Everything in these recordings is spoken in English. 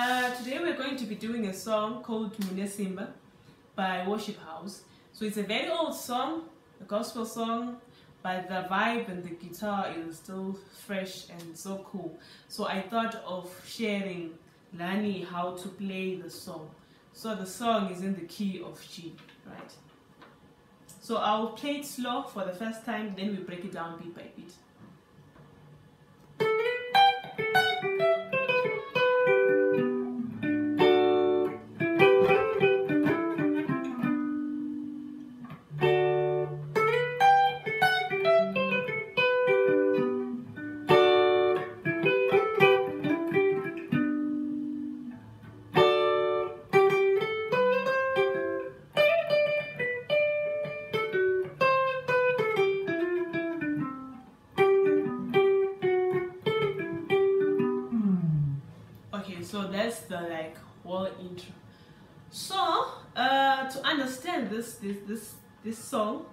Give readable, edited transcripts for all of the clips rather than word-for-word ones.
Today we're going to be doing a song called Munesimba by Worship House. So it's a very old song, a gospel song, but the vibe and the guitar is still fresh and so cool. So I thought of sharing Lani how to play the song. So the song is in the key of G, right? So I'll play it slow for the first time, then we break it down bit by bit. So that's the whole intro. So to understand this song,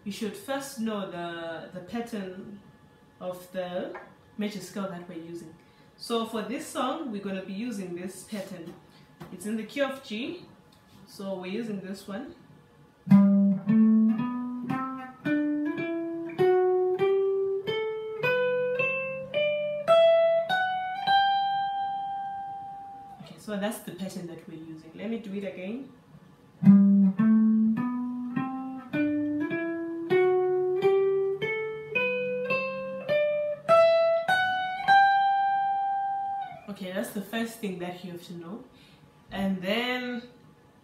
you should first know the pattern of the major scale that we're using. So for this song, we're going to be using this pattern. It's in the key of G, so we're using this one. So that's the pattern that we're using. Let me do it again. Okay, that's the first thing that you have to know. And then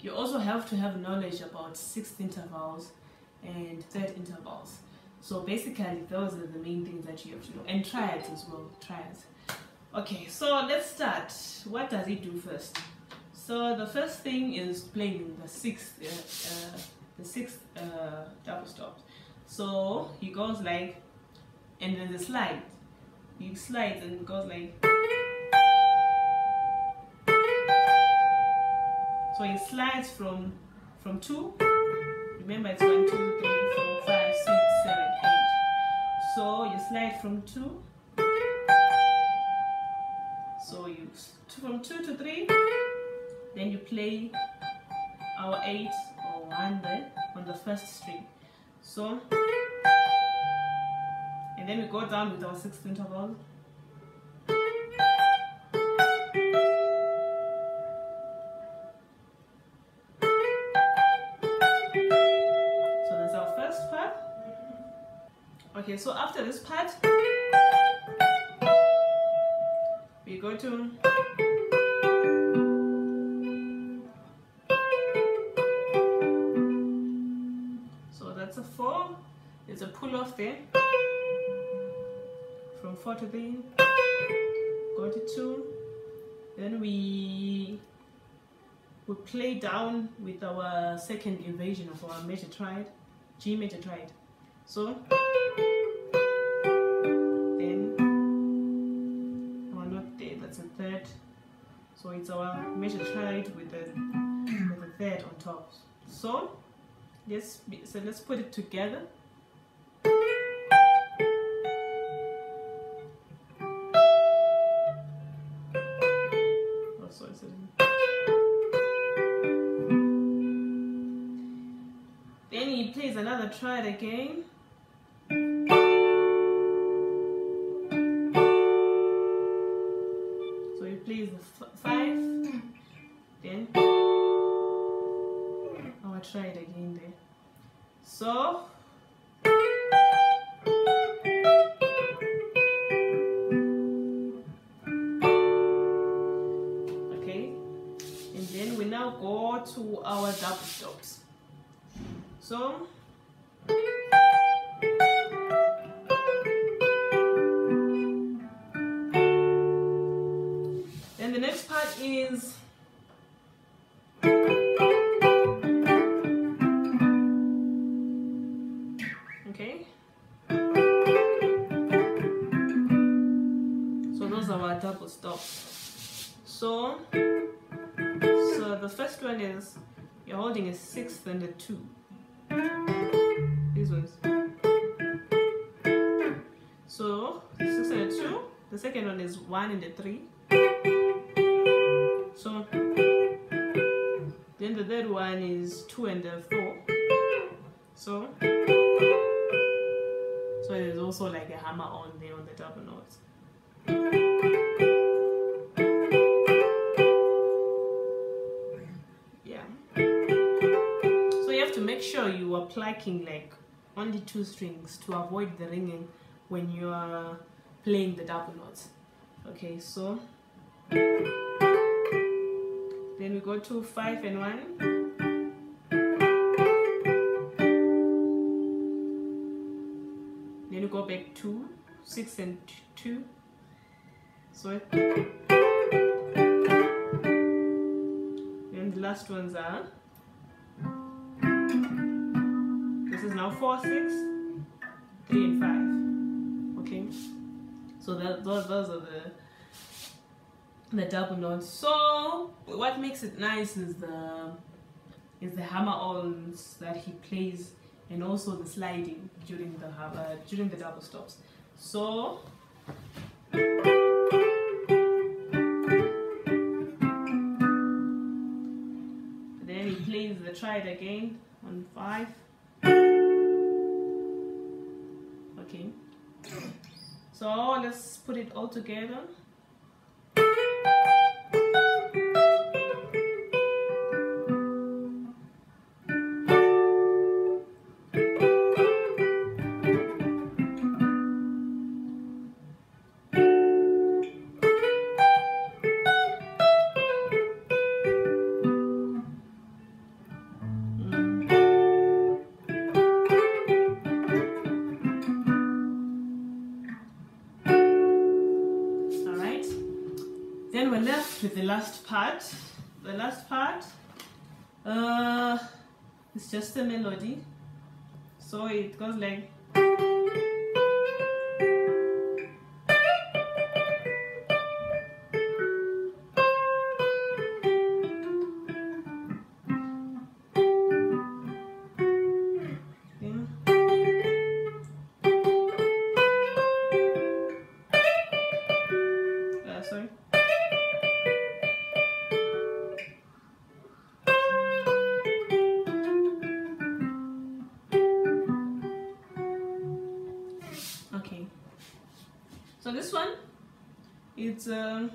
you also have to have knowledge about sixth intervals and third intervals. So basically those are the main things that you have to know. And triads as well, triads. Okay, so let's start. What does it do first? So the first thing is playing the sixth double stop. So he goes like, and then the slide. He slides and goes like. So he slides from 2. Remember it's 1, 2, 3, 4, 5, 6, 7, 8. So you slide from 2. So you from 2 to 3, then you play our 8 or 1 there on the first string. So, and then we go down with our sixth interval. So that's our first part. Okay, so after this part, we go to so that's a 4. It's a pull off there from 4 to 3, go to 2, then we play down with our second invasion of our major triad, G major triad. So that's a third, so it's our major triad with a third on top. So let's put it together. Oh, sorry. Then he plays another triad again. Plays the 5, then I'll try it again there. So okay, and then we now go to our double stops. So the next part is okay. So those are our double stops. So the first one is you're holding a 6th and a 2. These ones. So 6 and a 2. The second one is 1 and a 3. one is 2 and a 4. So there's also like a hammer on there on the double notes. Yeah. So you have to make sure you are plucking like only 2 strings to avoid the ringing when you are playing the double notes. Okay, so then we go to 5 and 1. Then we go back to 6 and 2. So then the last ones are, this is now 4, 6, 3 and 5. Okay, so those are the double notes. So what makes it nice is the hammer-ons that he plays, and also the sliding during the double stops. So then he plays the triad again on 5. Okay, so let's put it all together. Then we're left with the last part. The last part is just a melody. So it goes like, sorry. Okay, so this one, it's so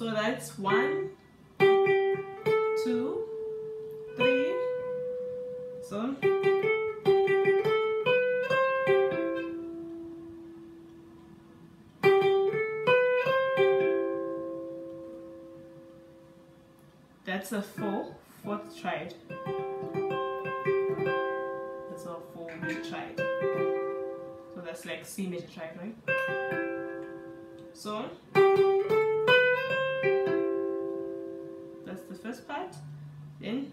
that's 1, 2, 3. So that's a 4th triad. That's a 4 major triad. So that's like C major triad, right? So that's the first part. Then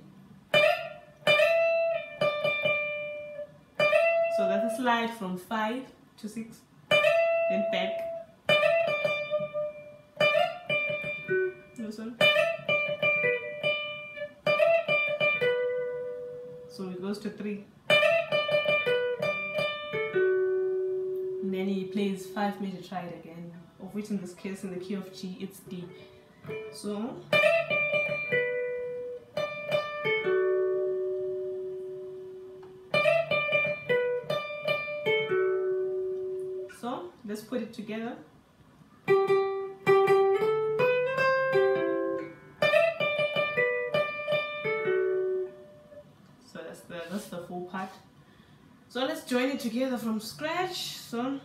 so that's a slide from 5 to 6, then back. This one. So it goes to 3. And then he plays 5 major triad again, of which in this case, in the key of G, it's D. So let's put it together. So that's the full part. So let's join it together from scratch. So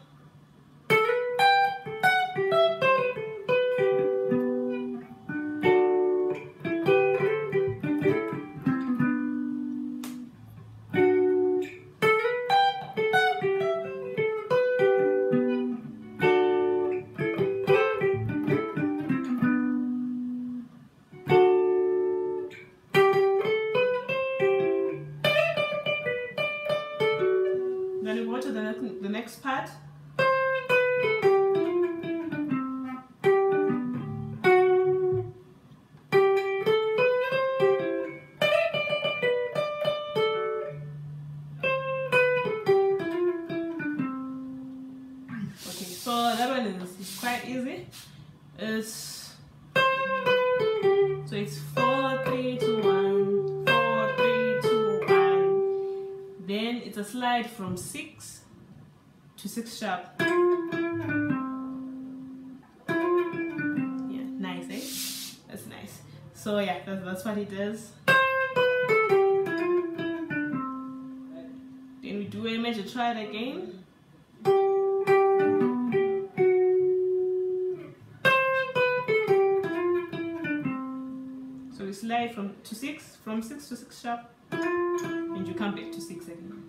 the next part. Okay, so that one is quite easy. It's So it's 4, 3, 2, 1, 4, 3, 2, 1. Then it's a slide from 6 to 6 sharp. Yeah, nice, eh? That's nice. So yeah, that's what it does. Then we do a major triad again. So we slide from 6 to 6 sharp, and you come back to 6 again.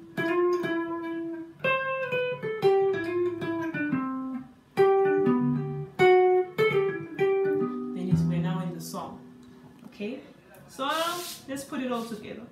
Then we're now in the song. Okay, so let's put it all together.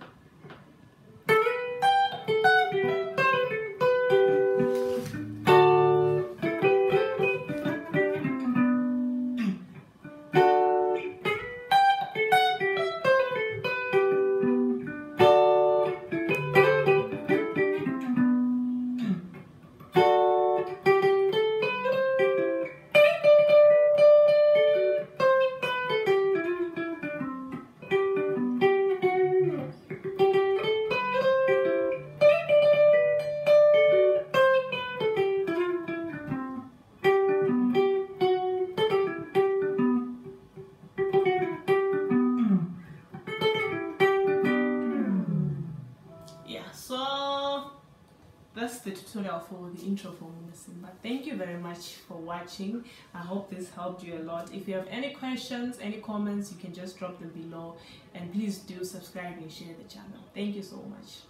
So that's the tutorial for the intro for Munesimba. Thank you very much for watching. I hope this helped you a lot. If you have any questions, any comments, you can just drop them below, and please do subscribe and share the channel. Thank you so much.